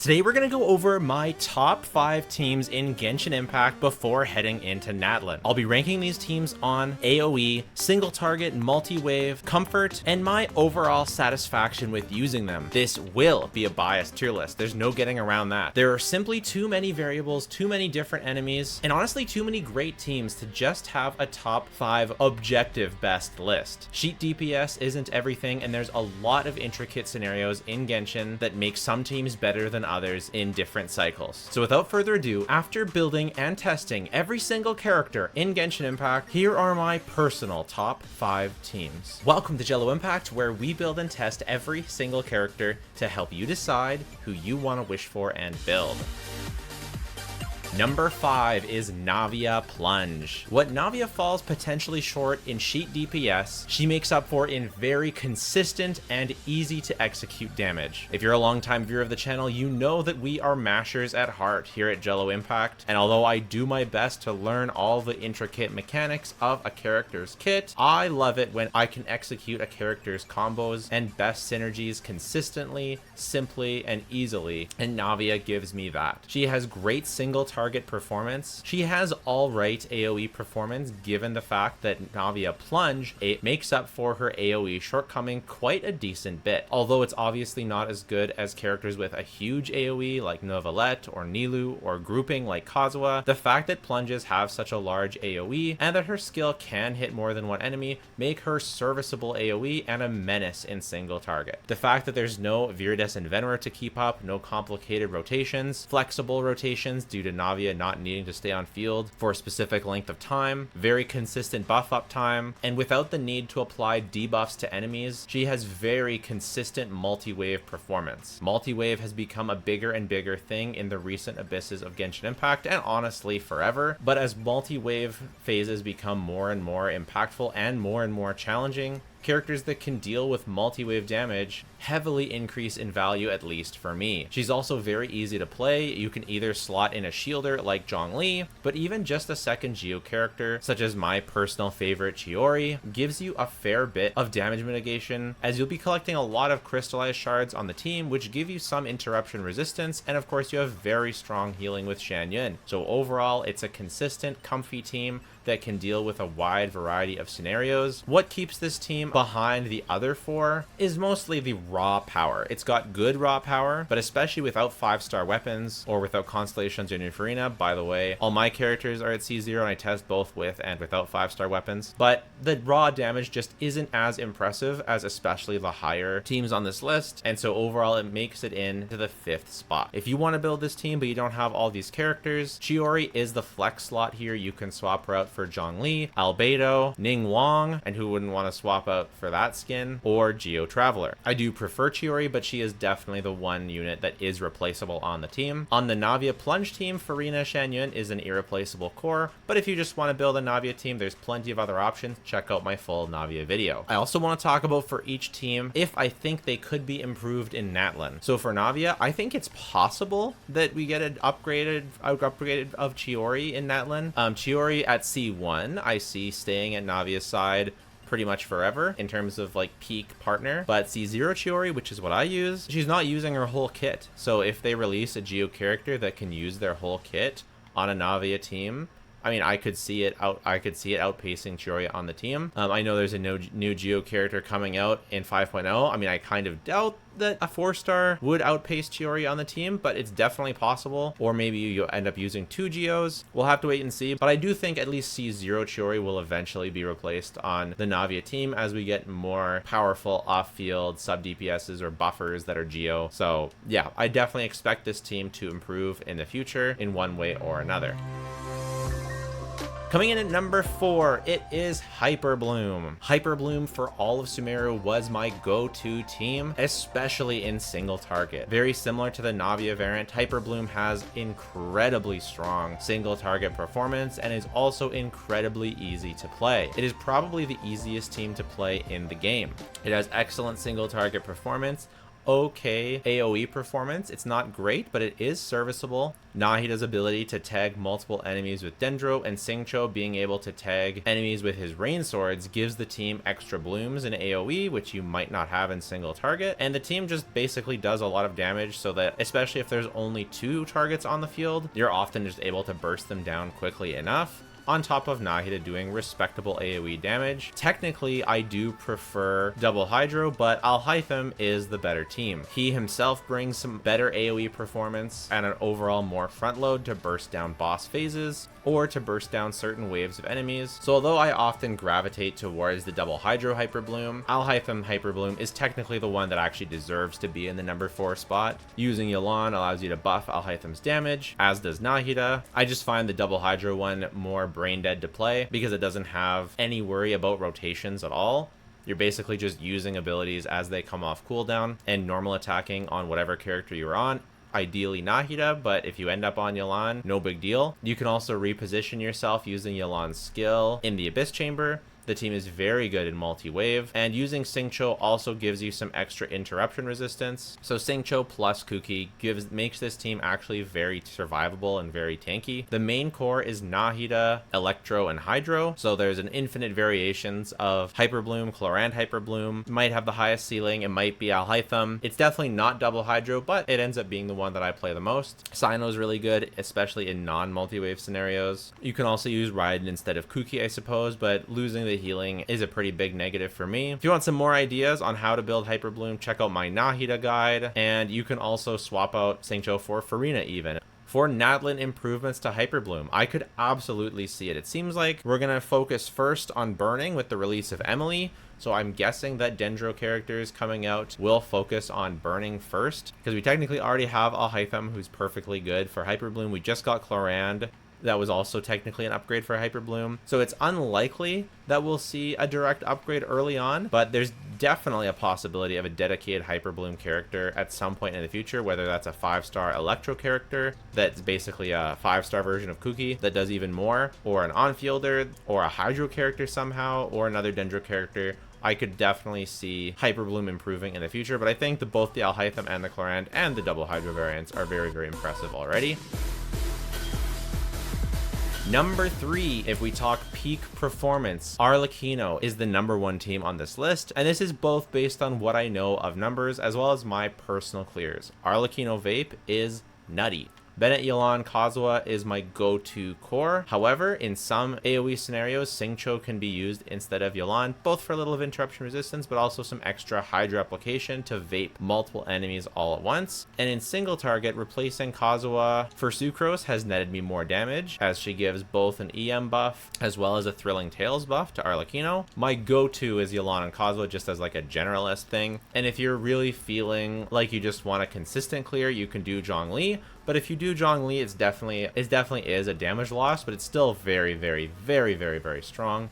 Today we're going to go over my top 5 teams in Genshin Impact before heading into Natlan. I'll be ranking these teams on AoE, single target, multi-wave, comfort, and my overall satisfaction with using them. This will be a biased tier list. There's no getting around that. There are simply too many variables, too many different enemies, and honestly too many great teams to just have a top 5 objective best list. Sheet DPS isn't everything, and there's a lot of intricate scenarios in Genshin that make some teams better than others in different cycles. So without further ado, after building and testing every single character in Genshin Impact, here are my personal top 5 teams. Welcome to Jello Impact, where we build and test every single character to help you decide who you want to wish for and build. Number 5 is Navia Plunge. What Navia falls potentially short in sheet DPS, she makes up for in very consistent and easy to execute damage. If you're a longtime viewer of the channel, you know that we are mashers at heart here at Jello Impact, and although I do my best to learn all the intricate mechanics of a character's kit, I love it when I can execute a character's combos and best synergies consistently, simply, and easily, and Navia gives me that. She has great single target performance. She has alright AoE performance given the fact that Navia Plunge makes up for her AoE shortcoming quite a decent bit. Although it's obviously not as good as characters with a huge AoE like Novelette or Nilou or grouping like Kazuha, the fact that plunges have such a large AoE and that her skill can hit more than one enemy make her serviceable AoE and a menace in single target. The fact that there's no Viridius and Venera to keep up, no complicated rotations, flexible rotations due to Navia not needing to stay on field for a specific length of time, very consistent buff up time, and without the need to apply debuffs to enemies, she has very consistent multi-wave performance. Multi-wave has become a bigger and bigger thing in the recent abysses of Genshin Impact, and honestly forever, but as multi-wave phases become more and more impactful and more challenging, characters that can deal with multi-wave damage heavily increase in value, at least for me. She's also very easy to play. You can either slot in a shielder like Zhongli, but even just a second Geo character, such as my personal favorite Chiori, gives you a fair bit of damage mitigation, as you'll be collecting a lot of crystallized shards on the team, which give you some interruption resistance, and of course you have very strong healing with Shenhe. So overall, it's a consistent, comfy team that can deal with a wide variety of scenarios. What keeps this team behind the other 4 is mostly the raw power. It's got good raw power, but especially without 5-star weapons or without constellations in Euphorina. By the way, all my characters are at C0 and I test both with and without 5-star weapons, but the raw damage just isn't as impressive as especially the higher teams on this list, and so overall it makes it into the 5th spot. If you want to build this team but you don't have all these characters, Chiori is the flex slot here. You can swap her out for Zhongli, Albedo, Ning Wang, and who wouldn't want to swap out for that skin, or Geo Traveler. I do prefer Chiori, but she is definitely the one unit that is replaceable on the team. On the Navia Plunge team, Farina Shenhe is an irreplaceable core, but if you just want to build a Navia team, there's plenty of other options. Check out my full Navia video. I also want to talk about for each team if I think they could be improved in Natlan. So for Navia, I think it's possible that we get an upgraded of Chiori in Natlan. Chiori at C1, I see staying at Navia's side pretty much forever in terms of like peak partner, but C0 Chiori, which is what I use, she's not using her whole kit. So if they release a Geo character that can use their whole kit on a Navia team, I mean, I could see it outpacing Chiori on the team. I know there's a new Geo character coming out in 5.0. I mean, I kind of doubt that a 4-star would outpace Chiori on the team, but it's definitely possible. Or maybe you end up using 2 Geos. We'll have to wait and see. But I do think at least C0 Chiori will eventually be replaced on the Navia team as we get more powerful off-field sub DPSs or buffers that are Geo. So yeah, I definitely expect this team to improve in the future in one way or another. Coming in at number 4, it is Hyperbloom. Hyperbloom for all of Sumeru was my go-to team, especially in single target. Very similar to the Navia variant, Hyperbloom has incredibly strong single target performance and is also incredibly easy to play. It is probably the easiest team to play in the game. It has excellent single target performance, okay AoE performance. It's not great, but it is serviceable. Nahida's ability to tag multiple enemies with Dendro, and Xingqiu being able to tag enemies with his rain swords gives the team extra blooms in AoE, which you might not have in single target. And the team just basically does a lot of damage, so that especially if there's only 2 targets on the field, you're often just able to burst them down quickly enough. On top of Nahida doing respectable AoE damage. Technically, I do prefer Double Hydro, but Alhaitham is the better team. He himself brings some better AoE performance and an overall more front load to burst down boss phases or to burst down certain waves of enemies. So although I often gravitate towards the Double Hydro Hyper Bloom, Alhaitham Hyper Bloom is technically the one that actually deserves to be in the number 4 spot. Using Yelan allows you to buff Alhaitham's damage, as does Nahida. I just find the Double Hydro one more brain dead to play because it doesn't have any worry about rotations at all. You're basically just using abilities as they come off cooldown and normal attacking on whatever character you're on. Ideally Nahida, but if you end up on Yelan, no big deal. You can also reposition yourself using Yelan's skill in the Abyss Chamber. The team is very good in multi-wave, and using Xingqiu also gives you some extra interruption resistance. So Xingqiu plus Kuki makes this team actually very survivable and very tanky. The main core is Nahida, Electro, and Hydro, so there's an infinite variations of Hyper Bloom, Chlorand Hyper Bloom. It might have the highest ceiling, it might be Alhaitham. It's definitely not Double Hydro, but it ends up being the one that I play the most. Sino's really good, especially in non-multi-wave scenarios. You can also use Raiden instead of Kuki, I suppose, but losing the healing is a pretty big negative for me. If you want some more ideas on how to build Hyper Bloom, check out my Nahida guide, and you can also swap out Xingqiu for Farina even. For Natlan improvements to Hyper Bloom, I could absolutely see it. It seems like we're going to focus first on burning with the release of Emily, so I'm guessing that Dendro characters coming out will focus on burning first, because we technically already have Alhaitham, who's perfectly good for Hyper Bloom. We just got Chlorand. That was also technically an upgrade for Hyper Bloom. So it's unlikely that we'll see a direct upgrade early on, but there's definitely a possibility of a dedicated Hyper Bloom character at some point in the future, whether that's a 5-star Electro character that's basically a 5-star version of Kuki that does even more, or an on-fielder, or a Hydro character somehow, or another Dendro character. I could definitely see Hyper Bloom improving in the future, but I think that both the Alhaitham and the Chlorand and the Double Hydro variants are very, very impressive already. Number 3, if we talk peak performance, Arlecchino is the number 1 team on this list, and this is both based on what I know of numbers as well as my personal clears. Arlecchino Vape is nutty. Bennett Yelan Kazuha is my go-to core. However, in some AoE scenarios, Xingqiu can be used instead of Yelan, both for a little of interruption resistance, but also some extra Hydro application to vape multiple enemies all at once. And in single target, replacing Kazuha for Sucrose has netted me more damage, as she gives both an EM buff as well as a Thrilling Tales buff to Arlecchino. My go-to is Yelan and Kazuha just as like a generalist thing. And if you're really feeling like you just want a consistent clear, you can do Zhongli. But if you do Zhongli, it definitely is a damage loss, but it's still very, very, very, very, very strong.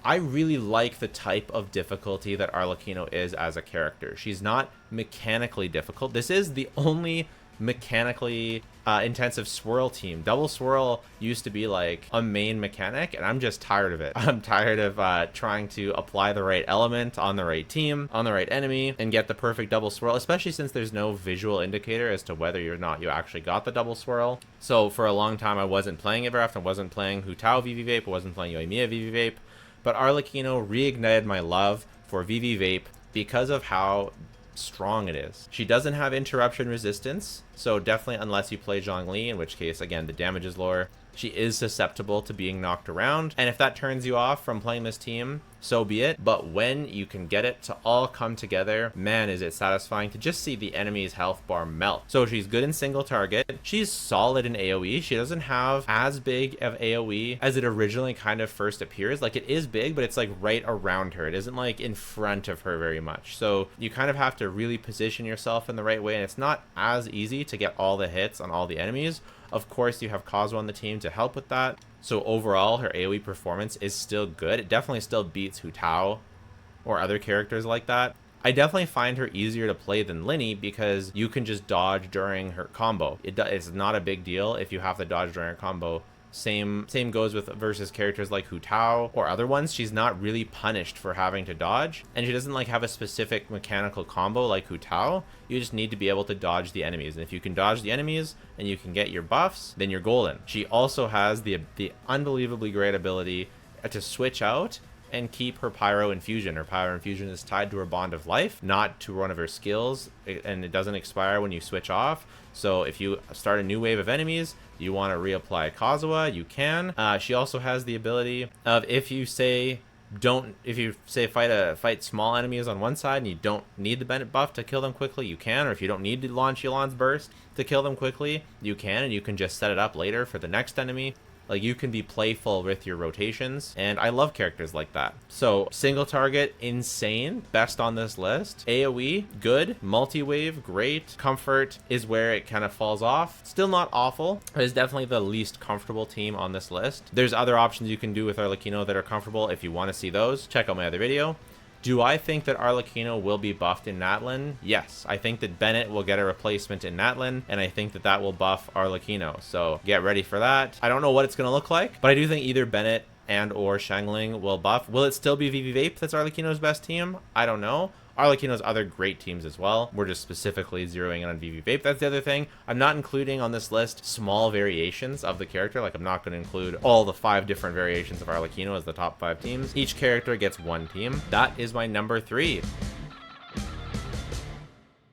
I really like the type of difficulty that Arlecchino is as a character. She's not mechanically difficult. This is the only mechanically intensive swirl team. Double swirl used to be like a main mechanic, and I'm just tired of it. I'm tired of trying to apply the right element on the right team, on the right enemy, and get the perfect double swirl, especially since there's no visual indicator as to whether or not you actually got the double swirl. So for a long time I wasn't playing it very often. I wasn't playing Hu Tao VV Vape, I wasn't playing yoimiya VV Vape, but Arlecchino reignited my love for VV Vape because of how strong it is. She doesn't have interruption resistance, so definitely unless you play Zhongli, in which case again the damage is lower, she is susceptible to being knocked around, and if that turns you off from playing this team, so be it. But when you can get it to all come together, man, is it satisfying to just see the enemy's health bar melt. So she's good in single target, she's solid in AoE. She doesn't have as big of AoE as it originally kind of first appears. Like, it is big, but it's like right around her, it isn't like in front of her very much. So you kind of have to really position yourself in the right way, and it's not as easy to get all the hits on all the enemies. Of course, you have Kazuha on the team to help with that. So overall, her AoE performance is still good. It definitely still beats Hu Tao or other characters like that. I definitely find her easier to play than Linny because you can just dodge during her combo. It's not a big deal if you have to dodge during her combo Same goes with versus characters like Hu Tao or other ones. She's not really punished for having to dodge, and she doesn't like have a specific mechanical combo like Hu Tao. You just need to be able to dodge the enemies, and if you can dodge the enemies and you can get your buffs, then you're golden. She also has the unbelievably great ability to switch out and keep her Pyro Infusion. Her Pyro Infusion is tied to her Bond of Life, not to one of her skills, and it doesn't expire when you switch off. So if you start a new wave of enemies, you want to reapply Kazuha, you can. She also has the ability of if you say fight small enemies on one side and you don't need the Bennett buff to kill them quickly, you can. Or if you don't need to launch Yelan's burst to kill them quickly, you can, and you can just set it up later for the next enemy. Like, you can be playful with your rotations, and I love characters like that. So, single target, insane, best on this list. AoE, good. Multi-wave, great. Comfort is where it kind of falls off. Still not awful, but it's definitely the least comfortable team on this list. There's other options you can do with Arlecchino that are comfortable. If you want to see those, check out my other video. Do I think that Arlecchino will be buffed in Natlan? Yes. I think that Bennett will get a replacement in Natlan, and I think that that will buff Arlecchino. So get ready for that. I don't know what it's going to look like, but I do think either Bennett and or Xiangling will buff. Will it still be VV Vape that's Arlecchino's best team? I don't know. Arlecchino's other great teams as well. We're just specifically zeroing in on VV Vape. That's the other thing. I'm not including on this list small variations of the character. Like, I'm not going to include all the 5 different variations of Arlecchino as the top 5 teams. Each character gets 1 team. That is my number 3.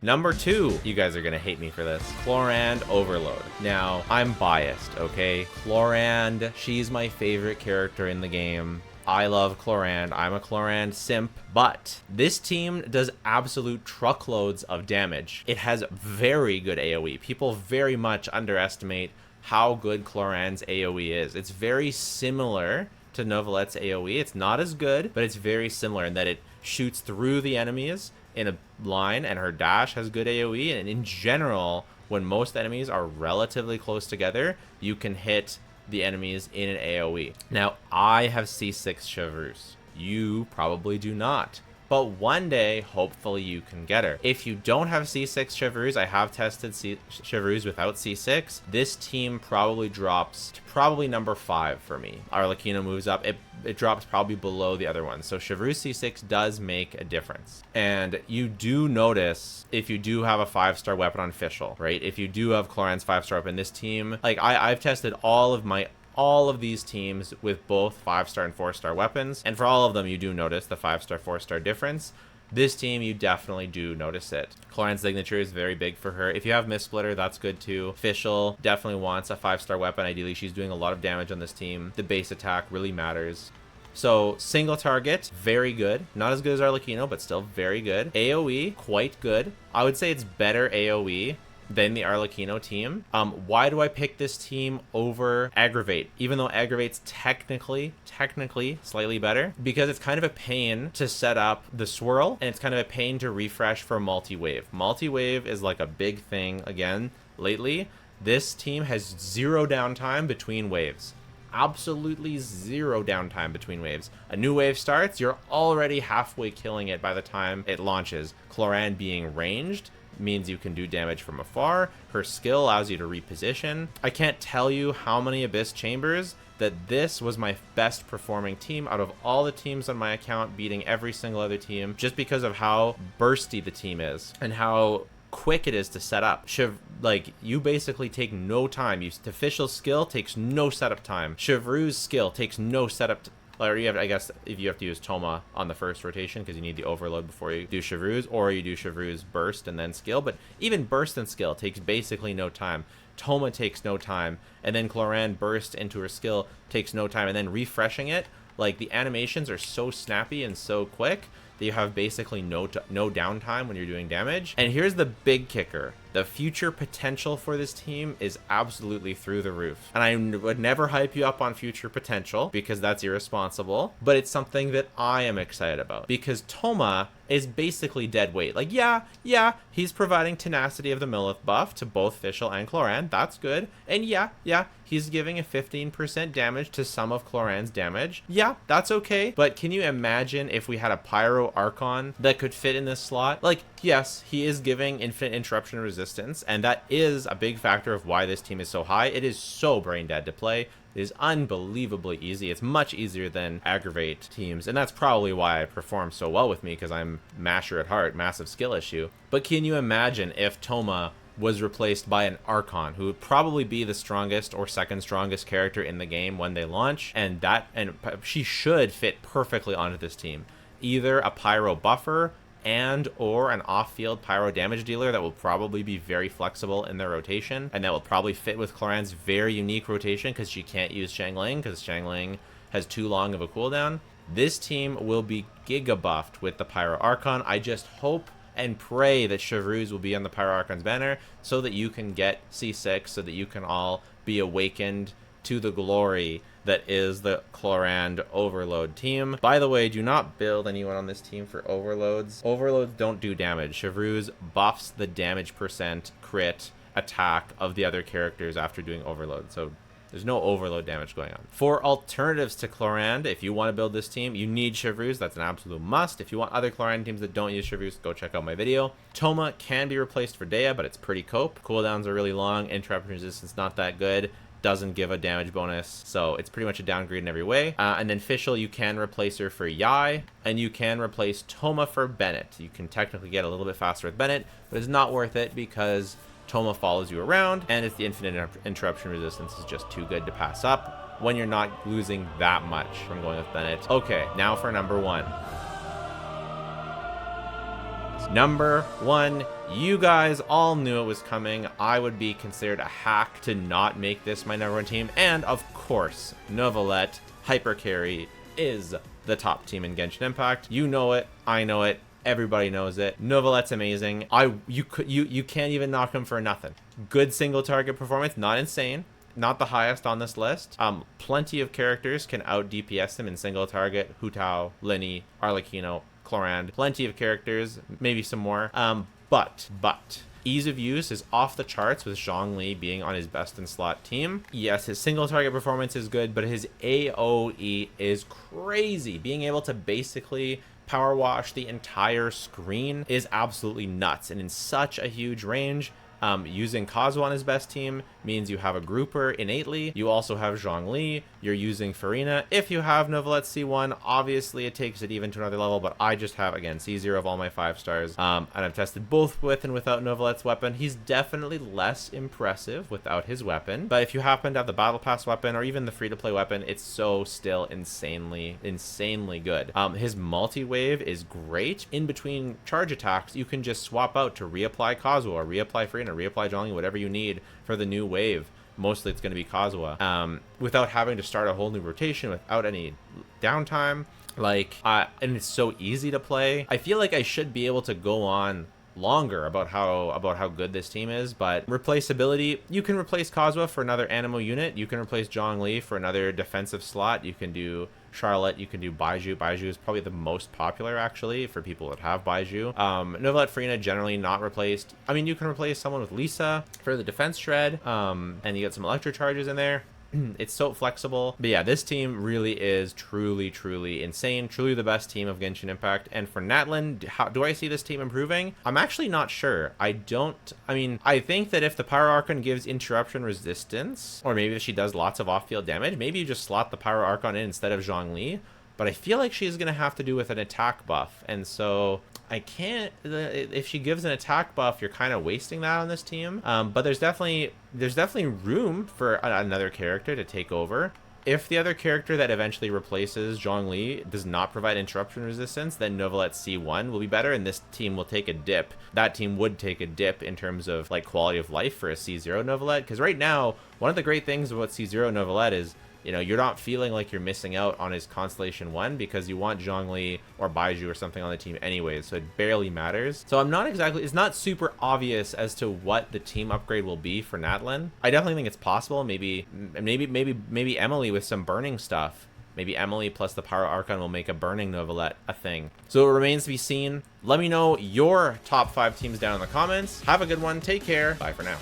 Number 2, you guys are going to hate me for this. Chlorand Overload. Now, I'm biased, okay? Chlorand, she's my favorite character in the game. I love Chlorand. I'm a Chlorand simp, but this team does absolute truckloads of damage. It has very good AoE. People very much underestimate how good Chlorand's AoE is. It's very similar to Novelette's AoE. It's not as good, but it's very similar in that it shoots through the enemies in a line, and her dash has good AoE. And in general, when most enemies are relatively close together, you can hit the enemies in an AoE. Now, I have C6 Chevreuse. You probably do not. But one day, hopefully you can get her. If you don't have C6 Chevreuse, I have tested Chevreuse without C6. This team probably drops to probably number 5 for me. Arlecchino moves up. It drops probably below the other ones. So Chevreuse C6 does make a difference. And you do notice if you do have a 5-star weapon on Fischl, right? If you do have Chlorand's 5-star weapon, this team, like I've tested all of these teams with both 5-star and 4-star weapons, and for all of them you do notice the 5-star 4-star difference. This team, you definitely do notice it. Chlorand's signature is very big for her. If you have Mist Splitter, that's good too. Fischl definitely wants a 5-star weapon. Ideally, she's doing a lot of damage on this team. The base attack really matters. So, single target, very good. Not as good as Arlecchino, but still very good. AoE, quite good. I would say it's better AoE than the Arlecchino team. Why do I pick this team over Aggravate? Even though Aggravate's technically slightly better, because it's kind of a pain to set up the swirl, and it's kind of a pain to refresh for multi-wave. Multi-wave is like a big thing again lately. This team has 0 downtime between waves. Absolutely 0 downtime between waves. A new wave starts, you're already halfway killing it by the time it launches. Chlorand being ranged means you can do damage from afar. Her skill allows you to reposition. I can't tell you how many Abyss Chambers that this was my best performing team out of all the teams on my account, beating every single other team, just because of how bursty the team is and how quick it is to set up. Like, you basically take no time. Fischl's skill takes no setup time. Chevreuse's skill takes no setup or you have, I guess, if you have to use Thoma on the first rotation because you need the overload before you do Chevreuse, or you do Chevreuse burst and then skill. But even burst and skill takes basically no time. Thoma takes no time, and then Chlorand burst into her skill takes no time, and then refreshing it, like, the animations are so snappy and so quick that you have basically no downtime when you're doing damage. And here's the big kicker. The future potential for this team is absolutely through the roof. And I would never hype you up on future potential because that's irresponsible, but it's something that I am excited about because Thoma is basically dead weight. Like, yeah, he's providing tenacity of the Millith buff to both Fischl and Chlorand. That's good. And yeah, he's giving a 15% damage to some of Chlorand's damage. Yeah, that's okay. But can you imagine if we had a Pyro Archon that could fit in this slot? Like, yes, he is giving infinite interruption resistance resistance, and that is a big factor of why this team is so high. It is so brain dead to play. It is unbelievably easy. It's much easier than aggravate teams, and that's probably why I perform so well with me, because I'm masher at heart, massive skill issue. But can you imagine if Thoma was replaced by an Archon, who would probably be the strongest or second strongest character in the game when they launch, and she should fit perfectly onto this team. Either a pyro buffer and or an off-field pyro damage dealer that will probably be very flexible in their rotation, and that will probably fit with Cloran's very unique rotation, because she can't use Xiangling because Xiangling has too long of a cooldown. This team will be giga buffed with the Pyro Archon. I just hope and pray that Chevreuse will be on the Pyro Archon's banner so that you can get C6, so that you can all be awakened to the glory that is the Cloran Overload team. By the way, do not build anyone on this team for overloads. Overloads don't do damage. Chevreuse buffs the damage percent crit attack of the other characters after doing overload, so there's no overload damage going on. For alternatives to Cloran, if you want to build this team, you need Chevreuse. That's an absolute must. If you want other Cloran teams that don't use Chevreuse, go check out my video. Thoma can be replaced for Dea, but it's pretty cope. Cooldowns are really long. Interruption resistance not that good. Doesn't give a damage bonus, so it's pretty much a downgrade in every way. And then Fischl, you can replace her for Yai, and you can replace Thoma for Bennett. You can technically get a little bit faster with Bennett, but it's not worth it because Thoma follows you around, and it's the infinite interruption resistance is just too good to pass up when you're not losing that much from going with Bennett. Okay, now for number one. Number one, you guys all knew it was coming. I would be considered a hack to not make this my number one team, and of course, Neuvillette Hyper Carry is the top team in Genshin Impact. You know it, I know it, everybody knows it. Neuvillette's amazing. You can't even knock him for nothing. Good single target performance, not insane. Not the highest on this list. Plenty of characters can out DPS him in single target. Hu Tao, Lyney, Arlecchino, Clorand. Plenty of characters, maybe some more. But ease of use is off the charts with Zhongli being on his best in slot team. Yes, his single target performance is good, but his AoE is crazy. Being able to basically power wash the entire screen is absolutely nuts, and in such a huge range. Using Kazuha on his best team means you have a grouper innately. You also have Zhongli. You're using Farina. If you have Neuvillette C1, obviously it takes it even to another level, but I just have, again, C0 of all my 5 stars. And I've tested both with and without Neuvillette's weapon. He's definitely less impressive without his weapon, but if you happen to have the Battle Pass weapon or even the free-to-play weapon, it's so still insanely good. His multi-wave is great. In between charge attacks, you can just swap out to reapply Kazuha or reapply Farina, reapply Zhongli, whatever you need for the new wave. Mostly it's going to be Kazuha, without having to start a whole new rotation, without any downtime. And it's so easy to play. I feel like I should be able to go on longer about how good this team is, but replaceability, you can replace Kazuha for another Anemo unit. You can replace Zhongli for another defensive slot. You can do Charlotte, you can do Baizhu. Baizhu is probably the most popular, actually, for people that have Baizhu. Neuvillette Farina, generally not replaced. I mean, you can replace someone with Lisa for the defense shred, and you get some electro charges in there. It's so flexible. But yeah, this team really is truly insane. Truly the best team of Genshin Impact. And for Natlan, how do I see this team improving? I'm actually not sure. I think that if the Pyro Archon gives interruption resistance, or maybe if she does lots of off-field damage, maybe you just slot the Pyro Archon in instead of Zhongli. But I feel like she's going to have to do with an attack buff. And so I can't, if she gives an attack buff, you're kind of wasting that on this team. But there's definitely room for another character to take over. If the other character that eventually replaces Zhongli does not provide interruption resistance, then Neuvillette C1 will be better, and this team will take a dip. That team would take a dip in terms of like quality of life for a C0 Neuvillette, because right now, one of the great things about C0 Neuvillette is, you know, you're not feeling like you're missing out on his Constellation 1 because you want Zhongli or Baizhu or something on the team anyways, so it barely matters. So it's not super obvious as to what the team upgrade will be for Natlan. I definitely think it's possible. Maybe Emily with some burning stuff. Maybe Emily plus the Pyro Archon will make a burning Neuvillette a thing. So it remains to be seen. Let me know your top 5 teams down in the comments. Have a good one. Take care. Bye for now.